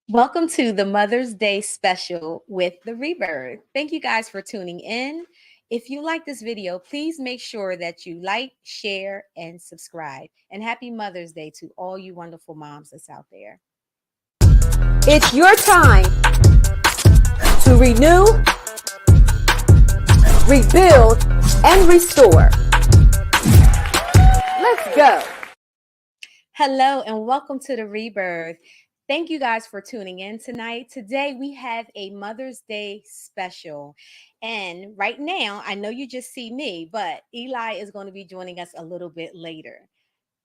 Welcome to the Mother's Day special with the Rebirth. Thank you guys for tuning in. If you like this video, please make sure that you like, share, and subscribe. And happy Mother's Day to all you wonderful moms that's out there. It's your time to renew, rebuild, and restore. Let's go. Hello, and welcome to the Rebirth. Thank you guys for tuning in tonight. Today we have a Mother's Day special. And right now, I know you just see me, but Eli is going to be joining us a little bit later.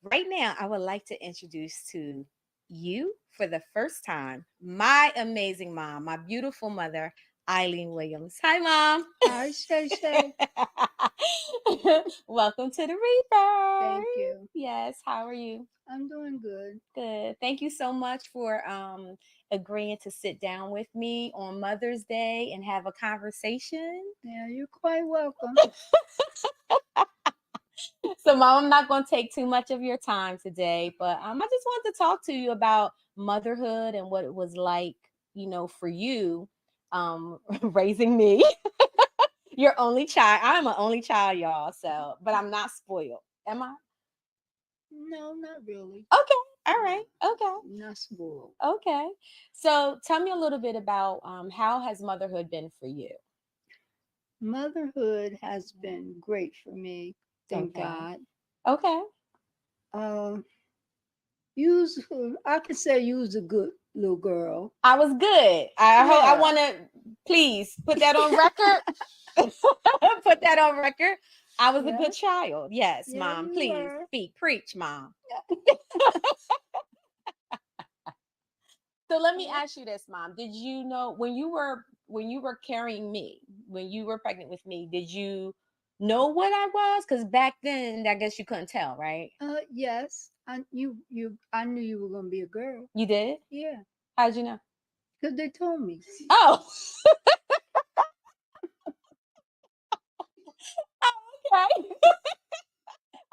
Right now, I would like to introduce to you for the first time my amazing mom, my beautiful mother, Eileen Williams. Hi, Mom. Hi, Shay. Welcome to the Rebirth. Thank you. Yes, how are you? I'm doing good. Good. Thank you so much for agreeing to sit down with me on Mother's Day and have a conversation. Yeah, you're quite welcome. So, Mom, I'm not going to take too much of your time today, but I just wanted to talk to you about motherhood and what it was like, for you raising me. Your only child. I'm an only child, y'all. So, but I'm not spoiled. Am I? No, not really. Okay. All right. Okay. Not spoiled. Okay. So tell me a little bit about how has motherhood been for you? Motherhood has been great for me. Thank Okay. God. Okay. I could say you was a good little girl. I was good. I want to please put that on record. Put that on record. I was a good child. Yes, Yeah, Mom. you Please were. speak, preach, Mom. So let me ask you this, Mom. Did you know when you were carrying me, when you were pregnant with me, did you know what I was? Because back then, I guess you couldn't tell, right? Yes. I knew you were gonna be a girl. You did? Yeah. How'd you know? Because they told me. Oh. Okay.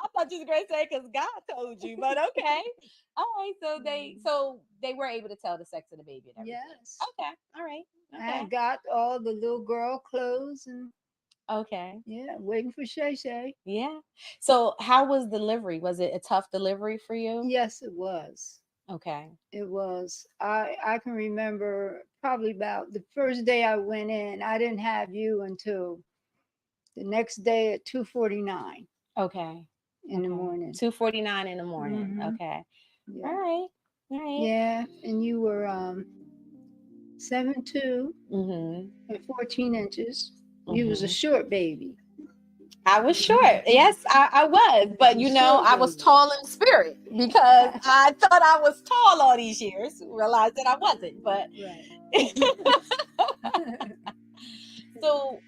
I thought you was going to say because God told you, but okay. All right. So they were able to tell the sex of the baby and everything. Yes. Okay. All right. I Okay. got all the little girl clothes and Okay. waiting for Shay. Yeah. So how was delivery? Was it a tough delivery for you? Yes, it was. Okay. It was. I can remember probably about the first day I went in. I didn't have you until the next day at 2:49 Okay. in the morning. 2:49 in the morning. Mhm. Okay. Yeah. All right. All right. Yeah, and you were 7'2" Mm-hmm. and 14 inches. You was a short baby. I was short. Yes, I was. But I was tall in spirit because I thought I was tall all these years. Realized that I wasn't. But so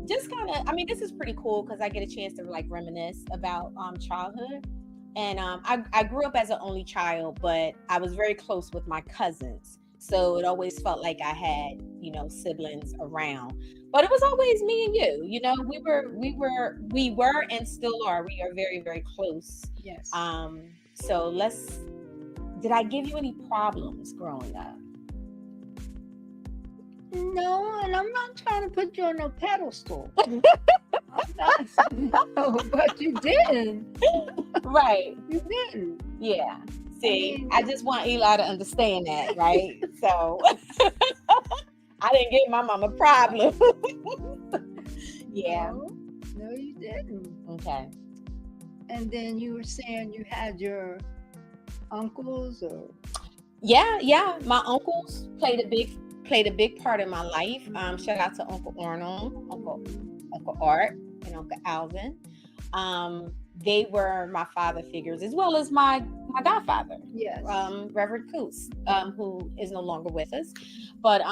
just kind of, this is pretty cool because I get a chance to like reminisce about childhood. And I grew up as an only child, but I was very close with my cousins. So it always felt like I had, siblings around. But it was always me and you. We were and still are. We are very, very close. Yes. So did I give you any problems growing up? No, and I'm not trying to put you on a pedestal. No, but you didn't. Right. You didn't. Yeah. See, I just want Eli to understand that, right? So I didn't give my mom a problem. Yeah. No, you didn't. Okay. And then you were saying you had your uncles or Yeah. My uncles played a big part in my life. Shout out to Uncle Arnold, Uncle Art, and Uncle Alvin. They were my father figures as well as my godfather. Yes. Reverend Coos, who is no longer with us. But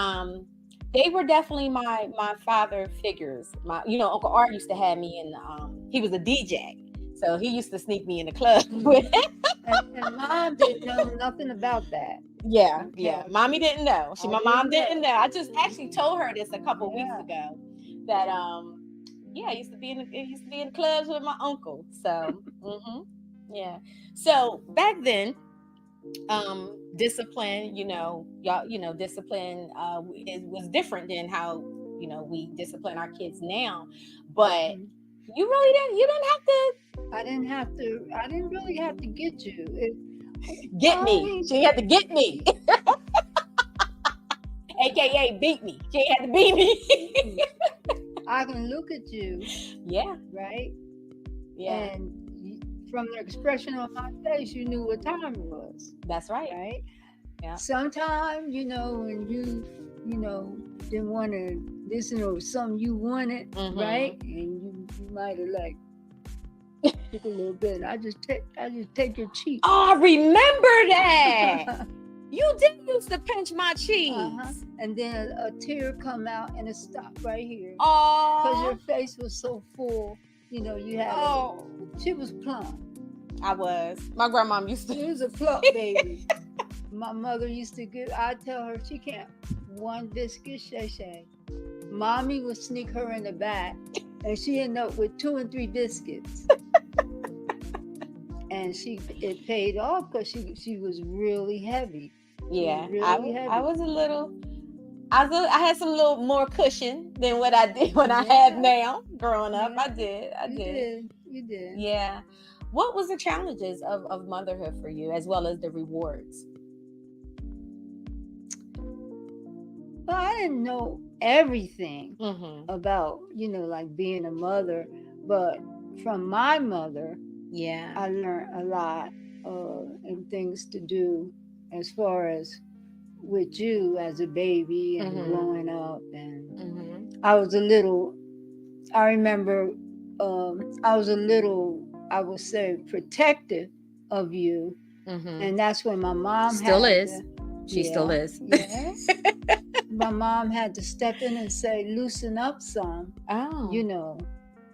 they were definitely my father figures. Uncle Art used to have me in he was a DJ. So he used to sneak me in the club with and Mom didn't know nothing about that. Yeah. Mommy didn't know. My mom didn't know. I just actually Mm-hmm. told her this a couple weeks ago that I used to be in the clubs with my uncle. So yeah. So back then, discipline, discipline was different than how, we discipline our kids now. But Mhm. you didn't have to I didn't really have to get you. get me. I, She had to get me. AKA beat me. She had to beat me. I can look at you, Yeah. right? Yeah. And from the expression on my face, you knew what time it was, That's right. right? Yeah. Sometimes, when didn't want to listen or something you wanted, Mhm. right? And you might have like took a little bit. I just take your cheek. Oh, I remember that. You did used to pinch my cheeks. And then a tear come out and it stopped right here. Oh. Because your face was so full. You had she was plump. I was. My grandmom used to. She was a plump baby. My mother used to I tell her she can't one biscuit, Shay. Mommy would sneak her in the back and she ended up with 2 and 3 biscuits. And it paid off because she was really heavy. Yeah, really heavy. I was a little. I had some little more cushion than what I did when I have now. Growing up, I did. You did. Yeah. What was the challenges of motherhood for you, as well as the rewards? Well, I didn't know everything Mm-hmm. about, like being a mother, but from my mother, Yeah. I learned a lot and things to do as far as with you as a baby and growing up. And I was a little, I remember I was a little, I would say, protective of you. And that's when my mom Still had is. She still is. Yeah. My mom had to step in and say, loosen up some. Oh.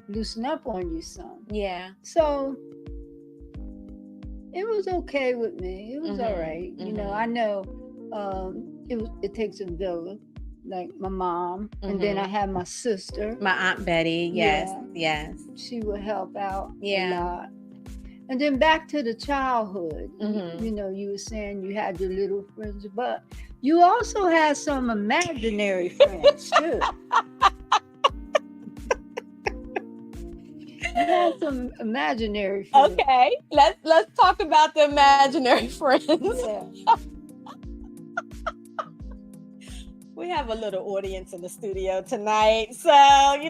Loosen up on you some. Yeah. So it was okay with me. It was all right. I know it takes a village, like my mom, and then I had my sister, my Aunt Betty. Yes, yes. She would help out a lot. And then back to the childhood. You were saying you had your little friends, but you also had some imaginary friends too. You had some imaginary friends. Okay, let's talk about the imaginary friends. Yeah. We have a little audience in the studio tonight, so we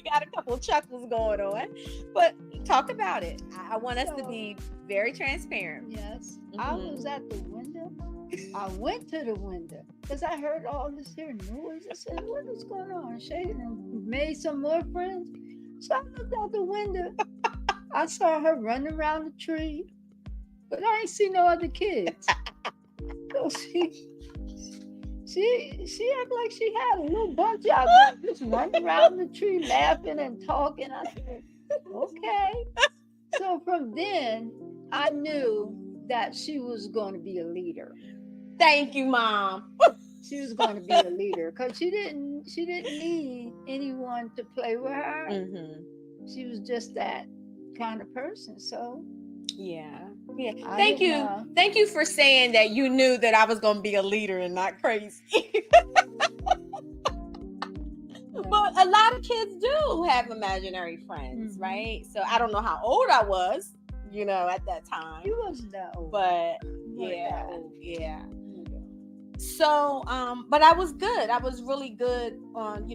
got a couple of chuckles going on. But talk about it. I want us to be very transparent. Yes, I was at the window. I went to the window because I heard all this here noise. I said, "What is going on?" Shady made some more friends. So I looked out the window. I saw her running around the tree, but I ain't see no other kids. So she acted like she had a little bunch out there just running around the tree laughing and talking. I said, okay. So from then, I knew that she was going to be a leader. Thank you, Mom. She was going to be a leader because she didn't need anyone to play with her. She was just that kind of person. So yeah. Thank you for saying that you knew that I was going to be a leader and not crazy. But a lot of kids do have imaginary friends, right? So I don't know how old I was, at that time. You wasn't that old. But yeah. So, but I was good. I was really good on,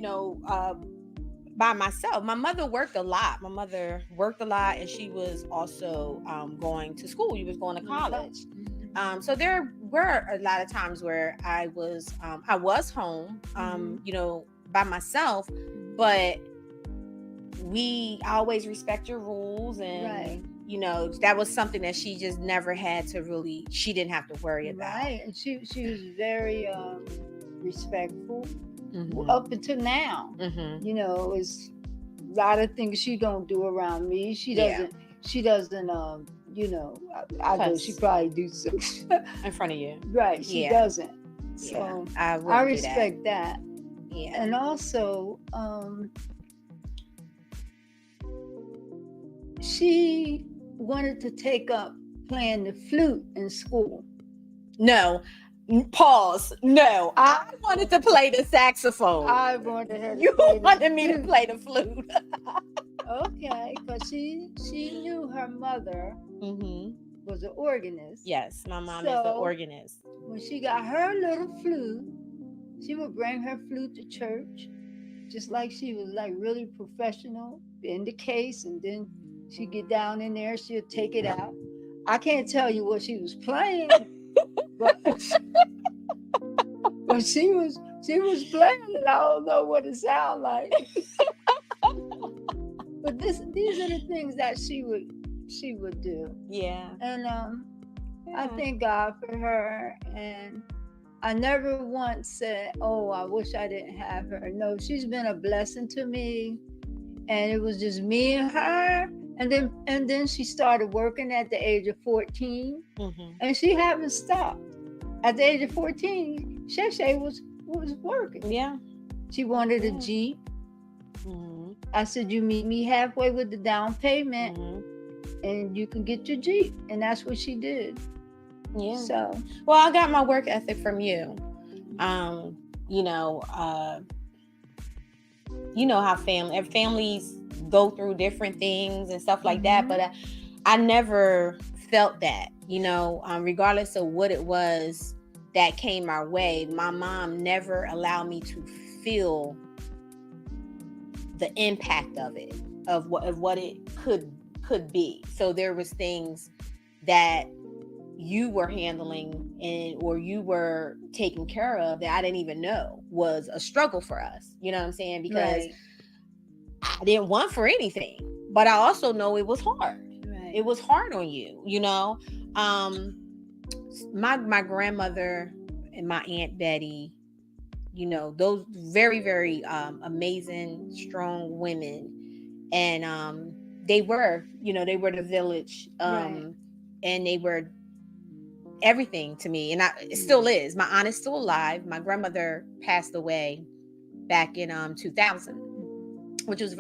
by myself. My mother worked a lot. And she was also going to school. She was going to college. So there were a lot of times where I was home, by myself, but I always respect your rules, and that was something that she just never had to she didn't have to worry about. Right. And she was very respectful up until now. It's a lot of things she don't do around me. She doesn't I know she probably do so in front of you. Right. She doesn't. So I respect that. Yeah. And also she wanted to take up playing the flute in school. No. Pause. No. I wanted to play the saxophone. I wanted her to You play wanted the me to flute. play the flute. Okay, because she knew her mother Mm-hmm. was an organist. Yes, my mom is the So, organist. when she got her little flute, she would bring her flute to church, just like she was like really professional in the case, and then she'd get down in there, she'd take it out. I can't tell you what she was playing, but she was playing it. I don't know what it sounded like. But these are the things that she would do. Yeah. And I thank God for her. And I never once said, "Oh, I wish I didn't have her." No, she's been a blessing to me. And it was just me and her. And then she started working at the age of 14. Mm-hmm. And she haven't stopped. At the age of 14, Shay was working. Yeah. She wanted a Jeep. Mm-hmm. I said, "You meet me halfway with the down payment, and you can get your Jeep." And that's what she did. Yeah. So, well, I got my work ethic from you. You know how families go through different things and stuff like that, but I never felt that, regardless of what it was that came our way. My mom never allowed me to feel the impact of it, of what it could be. So there was things that you were handling or you were taking care of that I didn't even know was a struggle for us. You know what I'm saying? Because I didn't want for anything, but I also know it was hard. Right. It was hard on you, my grandmother and my Aunt Betty, those very, very amazing, strong women. And they were the village. And they were everything to me. And it still is. My aunt is still alive. My grandmother passed away back in 2000, which was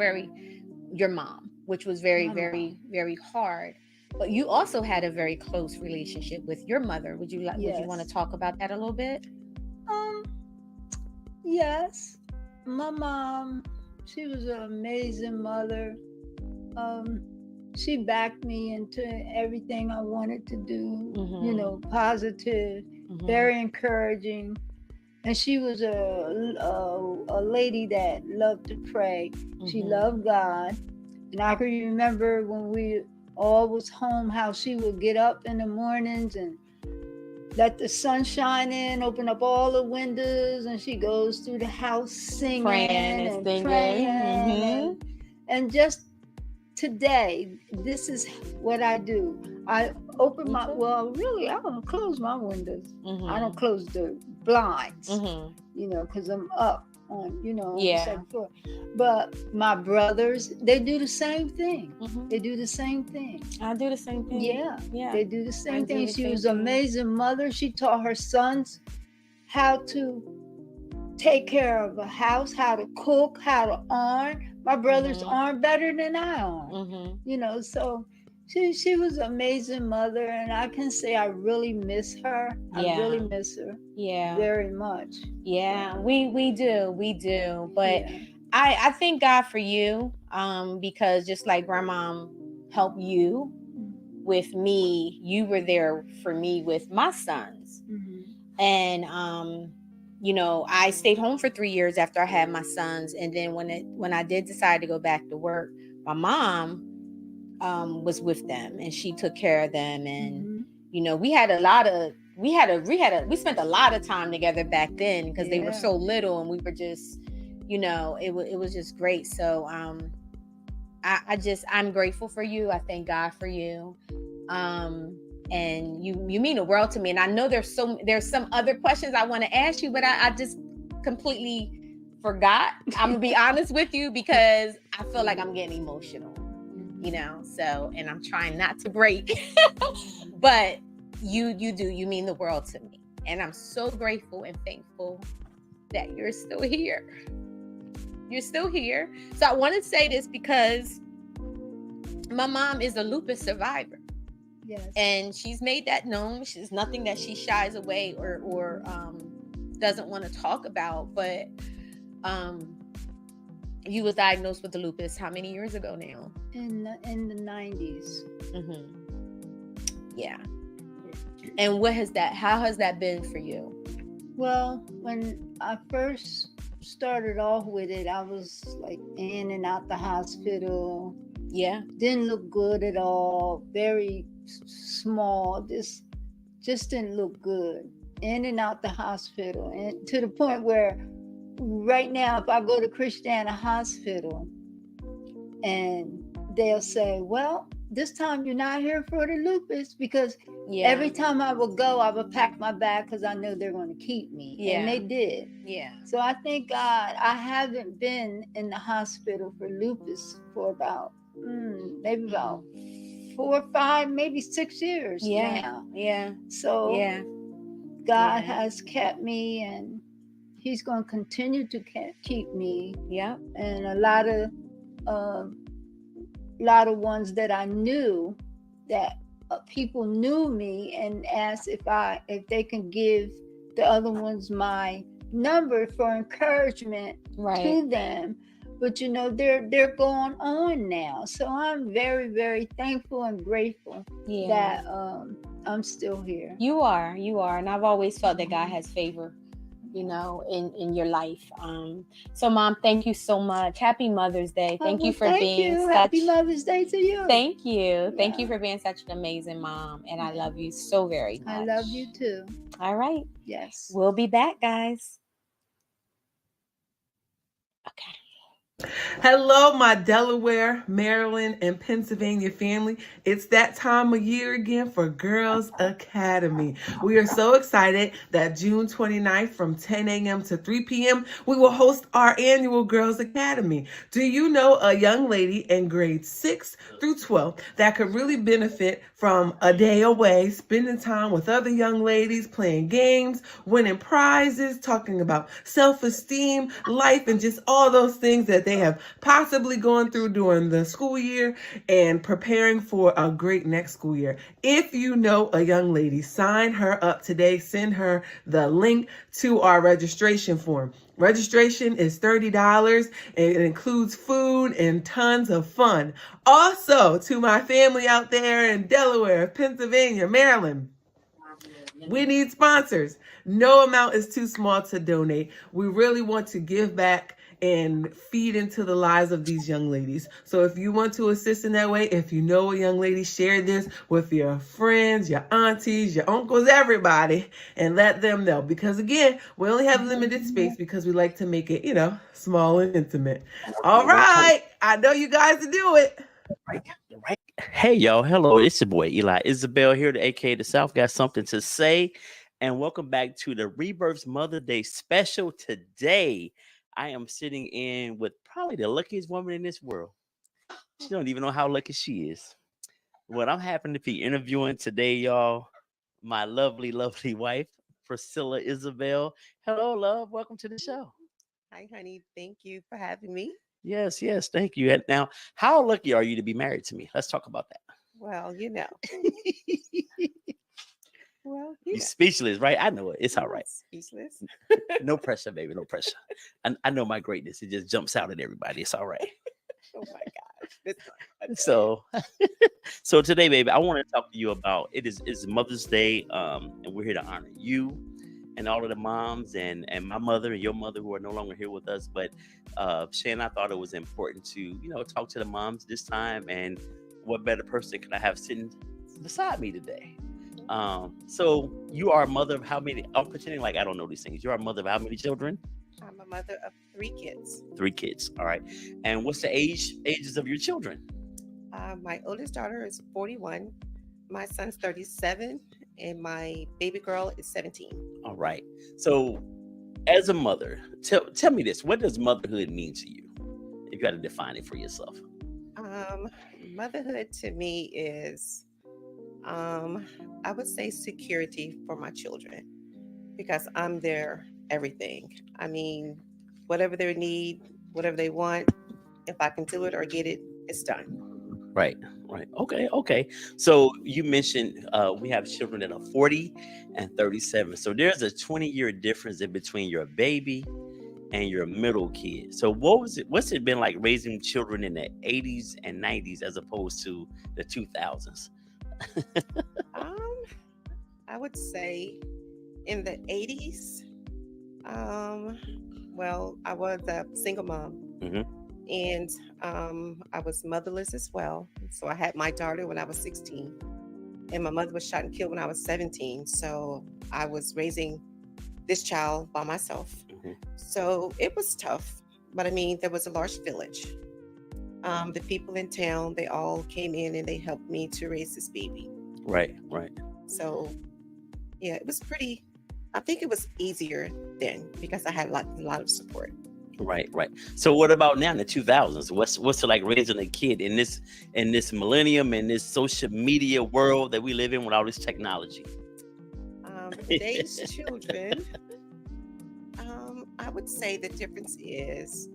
your mom, which was very, very, very hard. But you also had a very close relationship with your mother. Would you want to talk about that a little bit? Yes. My mom, she was an amazing mother. She backed me into everything I wanted to do, positive, very encouraging. And she was a lady that loved to pray. She loved God. And I can remember when we all was home, how she would get up in the mornings and let the sun shine in, open up all the windows, and she goes through the house singing and praying. And just today, this is what I do. I open I don't close my windows. I don't close the blinds, because I'm up on, on the second floor. But my brothers, they do the same thing. They do the same thing. I do the same thing. Yeah. They do the same thing. She was an amazing mother. She taught her sons how to take care of a house, how to cook, how to iron. My brothers aren't better than I am. So she was an amazing mother, and I can say I really miss her. I really miss her. Yeah. Very much. Yeah, we do. But I thank God for you, because just like grandma helped you with me, you were there for me with my sons. And I stayed home for 3 years after I had my sons. And then when I did decide to go back to work, my mom was with them, and she took care of them. And we spent a lot of time together back then, because they were so little, and we were just it was just great. So I'm grateful for you. I thank God for you. And you mean the world to me. And I know there's some other questions I want to ask you, but I just completely forgot. I'm gonna be honest with you, because I feel like I'm getting emotional, so, and I'm trying not to break, but you mean the world to me. And I'm so grateful and thankful that you're still here. You're still here. So I want to say this because my mom is a lupus survivor. Yes. And she's made that known. It's nothing that she shies away or doesn't want to talk about. But you was diagnosed with the lupus how many years ago now? In the 90s. Yeah. And how has that been for you? Well, when I first started off with it, I was like in and out the hospital. Yeah. Didn't look good at all. Very small. Just didn't look good. In and out the hospital. And to the point where right now, if I go to Christiana Hospital and they'll say, well, this time you're not here for the lupus, because every time I would go, I would pack my bag because I knew they're going to keep me. Yeah. And they did. Yeah. So I thank God I haven't been in the hospital for lupus for about maybe about 4 or 5, maybe 6 years now. Yeah. So God has kept me, and He's going to continue to keep me. Yeah. And a lot of ones that I knew, that people knew me and asked if they can give the other ones my number for encouragement to them. But they're going on now, so I'm very, very thankful and grateful that I'm still here. You are, and I've always felt that God has favor, in your life. So Mom, thank you so much. Happy Mother's Day. Thank you for being Happy Mother's Day to you. Thank you. Thank you for being such an amazing mom, and I love you so very much. I love you too. All right. Yes. We'll be back, guys. Okay. Hello, my Delaware, Maryland, and Pennsylvania family. It's that time of year again for Girls Academy. We are so excited that June 29th from 10 a.m. to 3 p.m. we will host our annual Girls Academy. Do you know a young lady in grades 6 through 12 that could really benefit from a day away, spending time with other young ladies, playing games, winning prizes, talking about self-esteem, life, and just all those things that they have possibly gone through during the school year and preparing for a great next school year? If you know a young lady, sign her up today. Send her the link to our registration form. Registration is $30 and it includes food and tons of fun. Also, to my family out there in Delaware, Pennsylvania, Maryland, we need sponsors. No amount is too small to donate. We really want to give back and feed into the lives of these young ladies. So if you want to assist in that way, if you know a young lady, share this with your friends, your aunties, your uncles, everybody, and let them know. Because again, we only have limited space because we like to make it, small and intimate. All right. I know you guys will do it. Right. Hey, y'all. Hello. It's your boy, Eli Isabel here, the AKA the South. Got something to say. And welcome back to the Rebirth's Mother's Day special today. I am sitting in with probably the luckiest woman in this world. She don't even know how lucky she is. What I'm happy to be interviewing today, y'all, my lovely, lovely wife, Priscilla Isabel. Hello, love. Welcome to the show. Hi, honey. Thank you for having me. Yes. Thank you. Now, how lucky are you to be married to me? Let's talk about that. Well, Well, You're speechless, right? I know it. It's all right. Speechless. No pressure, baby. No pressure. I know my greatness. It just jumps out at everybody. It's all right. Oh my gosh. So today, baby, I want to talk to you about it's Mother's Day, and we're here to honor you and all of the moms and my mother and your mother who are no longer here with us. But Shane, I thought it was important to talk to the moms this time, and what better person can I have sitting beside me today? So you are a mother of how many? I'm pretending like I don't know these things. You are a mother of how many children? I'm a mother of 3 kids. 3 kids. All right. And what's the ages of your children? My oldest daughter is 41. My son's 37, and my baby girl is 17. All right. So, as a mother, tell me this: what does motherhood mean to you? If you had to define it for yourself. Motherhood to me is, I would say, security for my children, because I'm their everything. I mean, whatever their need, whatever they want, if I can do it or get it, it's done. Right. Right. Okay. So you mentioned we have children that are 40 and 37. So there's a 20-year difference in between your baby and your middle kid. So what's it been like raising children in the 80s and 90s as opposed to the 2000s? I would say in the 80s, well, I was a single mom. And I was motherless as well. So I had my daughter when I was 16, and my mother was shot and killed when I was 17. So I was raising this child by myself. So it was tough, but I mean, there was a large village. The people in town, they all came in and they helped me to raise this baby. Right. So yeah, it was pretty, I think it was easier then because I had a lot of support. Right. So what about now in the 2000s? What's it like raising a kid in this millennium, in this social media world that we live in with all this technology? Today's children, I would say the difference is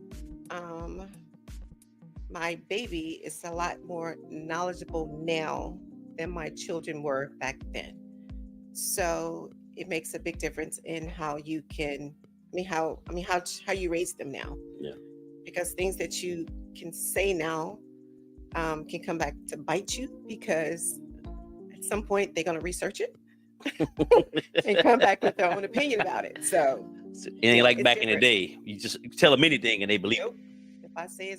my baby is a lot more knowledgeable now than my children were back then. So it makes a big difference in how you can how you raise them now. Yeah. Because things that you can say now can come back to bite you, because at some point they're going to research it and come back with their own opinion about it. So it ain't like back in the day. You just tell them anything and they believe. Nope. If I say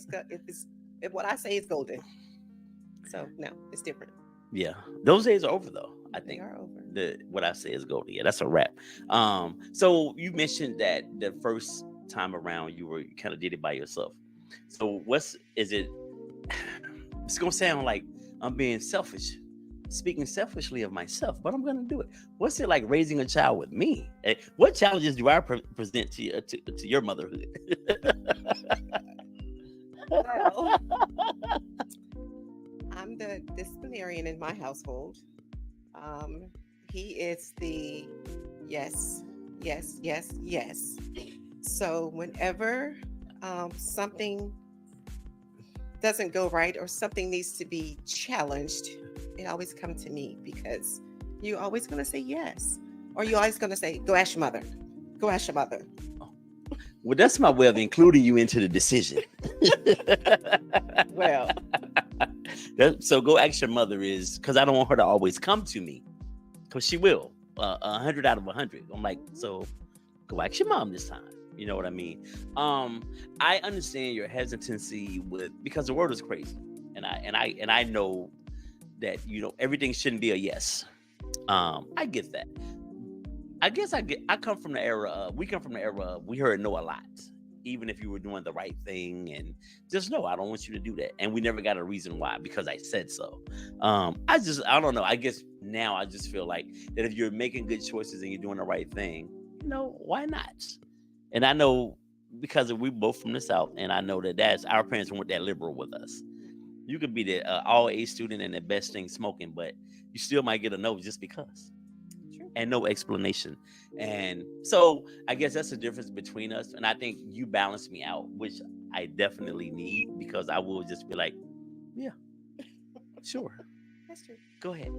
if what I say is golden. So no, it's different. Yeah, those days are over though. I think they are over. What I say is golden. Yeah, that's a wrap. So you mentioned that the first time around you kind of did it by yourself. So it's gonna sound like I'm being selfish, speaking selfishly of myself, but I'm gonna do it. What's it like raising a child with me? What challenges do I present to your motherhood? Well, I'm the disciplinarian in my household. He is the yes. So whenever something doesn't go right or something needs to be challenged, it always comes to me, because you're always going to say yes, or you're always going to say, go ask your mother. Well, that's my way of including you into the decision. Well, so go ask your mother is because I don't want her to always come to me, because she will 100 out of 100. I'm like, so go ask your mom this time. You know what I mean? I understand your hesitancy because the world is crazy, and I know that everything shouldn't be a yes. I get that. I guess we come from the era of we heard no a lot, even if you were doing the right thing, and just no, I don't want you to do that. And we never got a reason why, because I said so. I don't know. I guess now I just feel like that if you're making good choices and you're doing the right thing, why not? And I know because we both from the South, and I know that's our parents weren't that liberal with us. You could be the all A student and the best thing smoking, but you still might get a no just because. And no explanation. And so I guess that's the difference between us. And I think you balance me out, which I definitely need, because I will just be like, yeah, sure. That's true. Go ahead.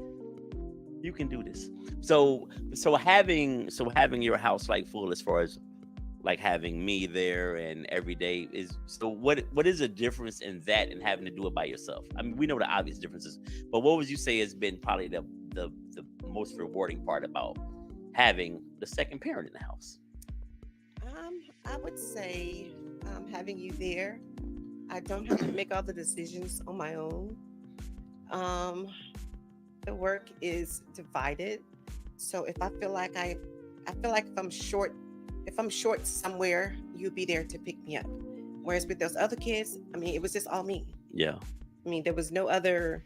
You can do this. So having your house like full, as far as like having me there and every day, is so what is the difference in that and having to do it by yourself? I mean, we know the obvious differences, but what would you say has been probably the most rewarding part about having the second parent in the house? I would say having you there, I don't have to make all the decisions on my own. The work is divided, so if I feel like if I'm short somewhere, you'll be there to pick me up. Whereas with those other kids, I mean, it was just all me. Yeah. I mean, there was no other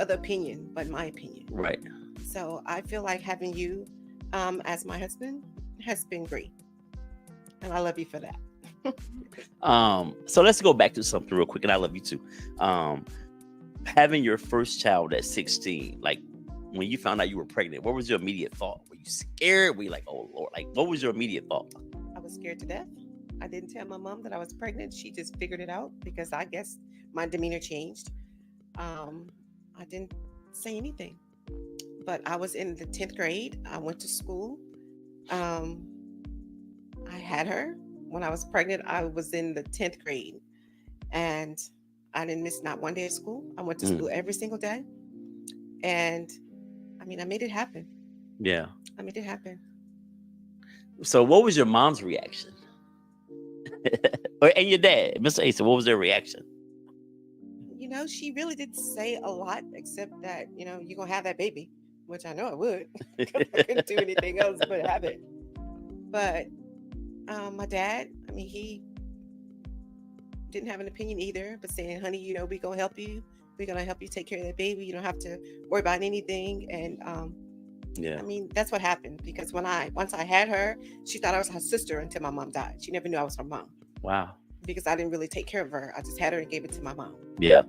opinion but my opinion. Right. So I feel like having you as my husband has been great, and I love you for that. So let's go back to something real quick, and I love you too. Having your first child at 16, like when you found out you were pregnant, what was your immediate thought? Were you scared? Were you like, oh Lord, like what was your immediate thought? I was scared to death. I didn't tell my mom that I was pregnant. She just figured it out, because I guess my demeanor changed. I didn't say anything. But I was in the 10th grade. I went to school. Um, I had her when I was pregnant. I was in the 10th grade, and I didn't miss not one day of school. I went to school every single day. And I mean, I made it happen. Yeah. I made it happen. So what was your mom's reaction? And your dad, Mr. Asa, what was their reaction? You know, she really didn't say a lot except that, you know, you're going to have that baby, which I know I would. I couldn't do anything else but have it. But my dad, I mean, he didn't have an opinion either, but saying, honey, you know, we're going to help you. We're going to help you take care of that baby. You don't have to worry about anything. And I mean, that's what happened, because once I had her, she thought I was her sister until my mom died. She never knew I was her mom. Wow. Because I didn't really take care of her. I just had her and gave it to my mom. Yeah.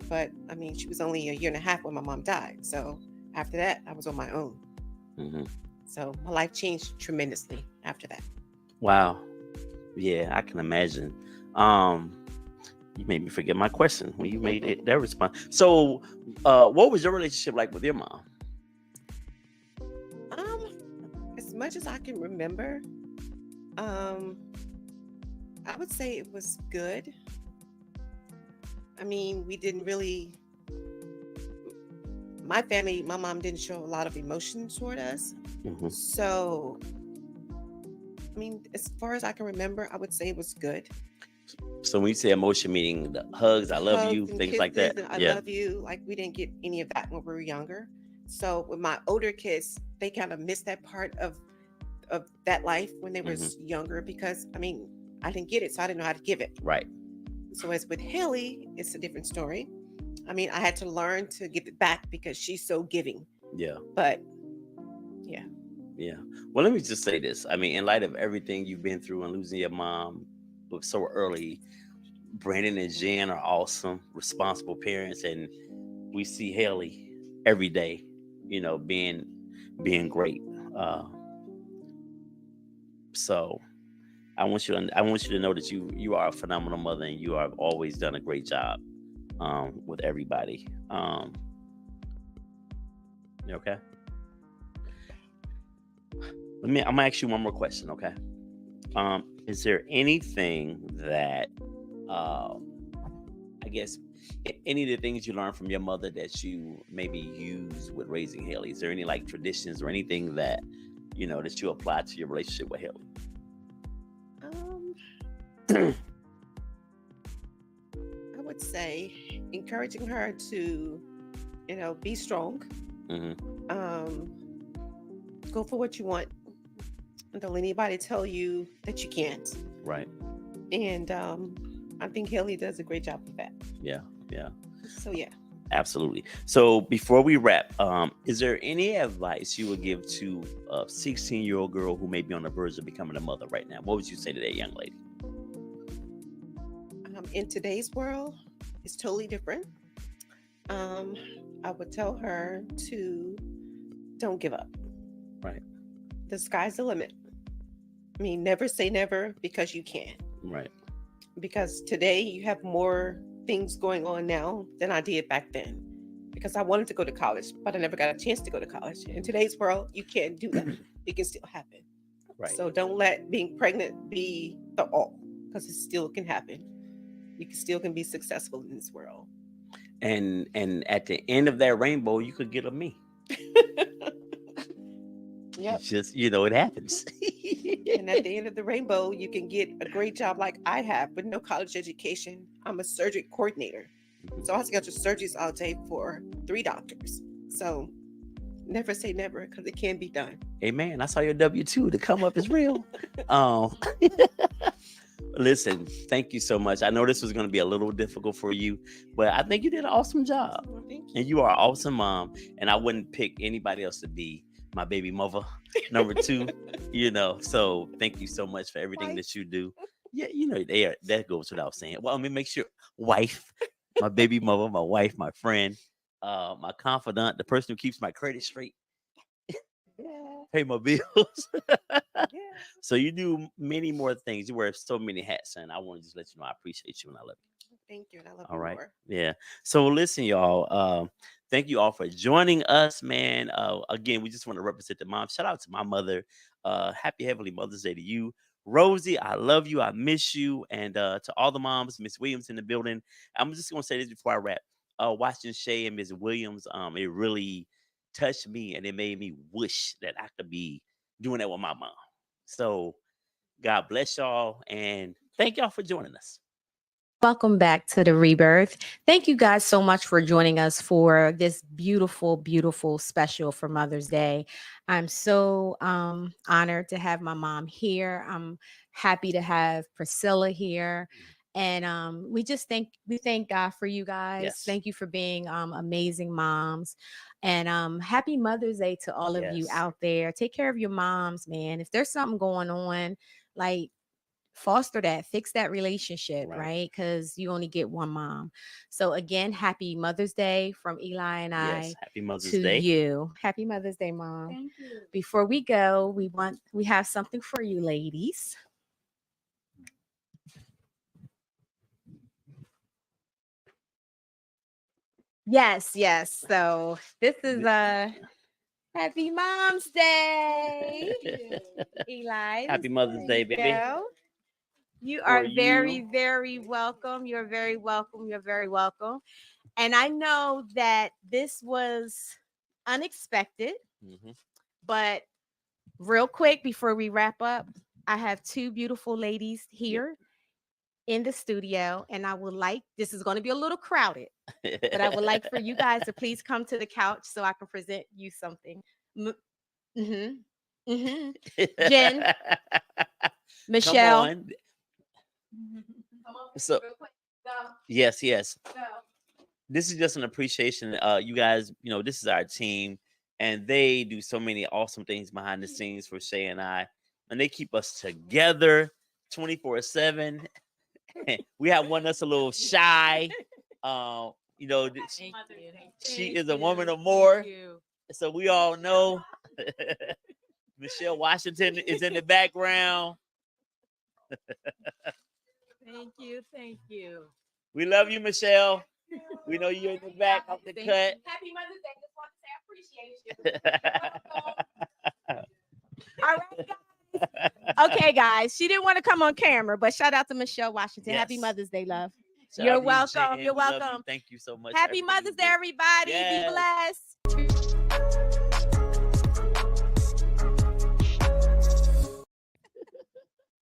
But I mean, she was only a year and a half when my mom died. So after that, I was on my own. Mm-hmm. So my life changed tremendously after that. Wow. Yeah, I can imagine. You made me forget my question when you made it that response. So, what was your relationship like with your mom? As much as I can remember, I would say it was good. I mean, we didn't really. My family, my mom didn't show a lot of emotion toward us. Mm-hmm. So, I mean, as far as I can remember, I would say it was good. So when you say emotion, meaning the hugs, I love you, things like that. I love you. Like, we didn't get any of that when we were younger. So with my older kids, they kind of missed that part of that life when they were younger, because I mean, I didn't get it, so I didn't know how to give it. Right. So as with Haley, it's a different story. I mean, I had to learn to give it back because she's so giving. Yeah. But yeah. Yeah. Well, let me just say this. I mean, in light of everything you've been through and losing your mom so early, Brandon and Jen are awesome, responsible parents, and we see Haley every day, you know, being great. So I want you to know that you are a phenomenal mother, and you have always done a great job with everybody. You okay? I'm gonna ask you one more question, okay? Is there anything that I guess any of the things you learned from your mother that you maybe use with raising Haley? Is there any like traditions or anything that you know that you apply to your relationship with Haley? I would say encouraging her to, you know, be strong. Go for what you want. And don't let anybody tell you that you can't. Right. And I think Haley does a great job with that. Yeah. So yeah. Absolutely. So before we wrap, is there any advice you would give to a 16-year-old girl who may be on the verge of becoming a mother right now? What would you say to that young lady? In today's world, it's totally different. I would tell her to don't give up. Right. The sky's the limit. I mean, never say never, because you can. Right. Because today you have more things going on now than I did back then. Because I wanted to go to college, but I never got a chance to go to college. In today's world, you can't do that. It can still happen. Right. So don't let being pregnant be the all, because it still can happen. You still can be successful in this world. And at the end of that rainbow, you could get a me. Yep. Just, you know, it happens. And at the end of the rainbow, you can get a great job like I have with no college education. I'm a surgery coordinator. So I schedule surgeries all day for 3 doctors. So never say never, because it can be done. Hey, man, I saw your W-2. The come up is real. Listen, thank you so much. I know this was going to be a little difficult for you, but I think you did an awesome job. Well, thank you. And you are an awesome mom. And I wouldn't pick anybody else to be my baby mother number 2, you know. So thank you so much for everything that you do. Yeah, you know, that goes without saying. Well, let me make sure, wife, my baby mother, my wife, my friend, my confidant, the person who keeps my credit straight. Yeah. Pay my bills. Yeah. So you do many more things. You wear so many hats, and I want to just let you know I appreciate you and I love you. Thank you. And I love All you right. more. Yeah. So listen, y'all. Thank you all for joining us, man. Again, we just want to represent the mom. Shout out to my mother. Happy Heavenly Mother's Day to you. Rosie, I love you. I miss you. And to all the moms, Miss Williams in the building. I'm just gonna say this before I wrap. Watching Shay and Miss Williams, it really touched me and it made me wish that I could be doing that with my mom. So God bless y'all and thank y'all for joining us. Welcome back to the Rebirth. Thank you guys so much for joining us for this beautiful, beautiful special for Mother's Day. I'm so honored to have my mom here. I'm happy to have Priscilla here. And we thank God for you guys. Yes. Thank you for being amazing moms. And happy Mother's Day to all of you Yes. out there. Take care of your moms, man. If there's something going on, like, foster that, fix that relationship, right? Because you only get one mom. So again, happy Mother's Day from Eli and I Yes. Happy Mother's to Day. you. Happy Mother's Day, Mom. Thank you. Before we go, we have something for you, ladies. Yes. So this is Happy Mom's Day. Eli. Happy Mother's Day, baby. Go. You For are you. very, very welcome. You're very welcome. You're very welcome. And I know that this was unexpected, but real quick before we wrap up, I have two beautiful ladies here in the studio, and I would like, this is going to be a little crowded, but I would like for you guys to please come to the couch so I can present you something. Jen, Michelle. Come on. So, yes. This is just an appreciation. You guys, this is our team, and they do so many awesome things behind the scenes for Shay and I, and they keep us together 24/7. We have one that's a little shy. She is a woman of more. So we all know Michelle Washington is in the background. Thank you. We love you, Michelle. We know you're in the back of the cut. Happy Mother's Day. Just want to say I appreciate you. All right, guys. Okay, guys. She didn't want to come on camera, but shout out to Michelle Washington. Yes. Happy Mother's Day, love. Shout You're out to you, welcome. Jen. You're We love you. welcome. Thank you so much. Happy Mother's Day, everybody. Yes. Be blessed.